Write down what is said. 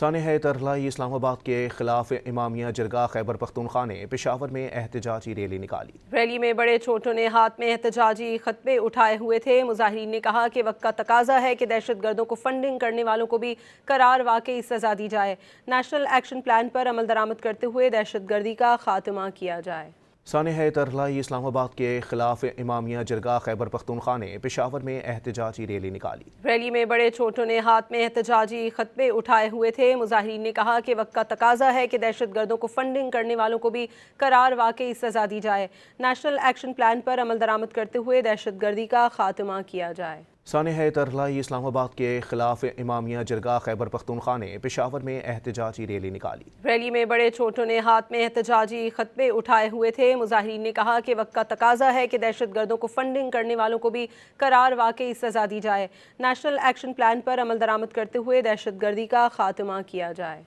سانحہ ارلائی اسلام آباد کے خلاف امامیہ جرگہ خیبر پختونخوا نے پشاور میں احتجاجی ریلی نکالی۔ ریلی میں بڑے چھوٹوں نے ہاتھ میں احتجاجی خطبے اٹھائے ہوئے تھے۔ مظاہرین نے کہا کہ وقت کا تقاضا ہے کہ دہشت گردوں کو فنڈنگ کرنے والوں کو بھی قرار واقعی سزا دی جائے۔ نیشنل ایکشن پلان پر عمل درآمد کرتے ہوئے دہشت گردی کا خاتمہ کیا جائے۔ سانحہ ارلائی اسلام آباد کے خلاف امامیہ جرگہ خیبر پختونخوا نے پشاور میں احتجاجی ریلی نکالی۔ ریلی میں بڑے چھوٹوں نے ہاتھ میں احتجاجی خطبے اٹھائے ہوئے تھے۔ مظاہرین نے کہا کہ وقت کا تقاضا ہے کہ دہشت گردوں کو فنڈنگ کرنے والوں کو بھی قرار واقعی سزا دی جائے۔ نیشنل ایکشن پلان پر عمل درآمد کرتے ہوئے دہشت گردی کا خاتمہ کیا جائے۔ سانحہ ارلائی اسلام آباد کے خلاف امامیہ جرگہ خیبر پختونخوا نے پشاور میں احتجاجی ریلی نکالی۔ ریلی میں بڑے چھوٹوں نے ہاتھ میں احتجاجی خطبے اٹھائے ہوئے تھے۔ مظاہرین نے کہا کہ وقت کا تقاضا ہے کہ دہشت گردوں کو فنڈنگ کرنے والوں کو بھی قرار واقعی سزا دی جائے۔ نیشنل ایکشن پلان پر عمل درآمد کرتے ہوئے دہشت گردی کا خاتمہ کیا جائے۔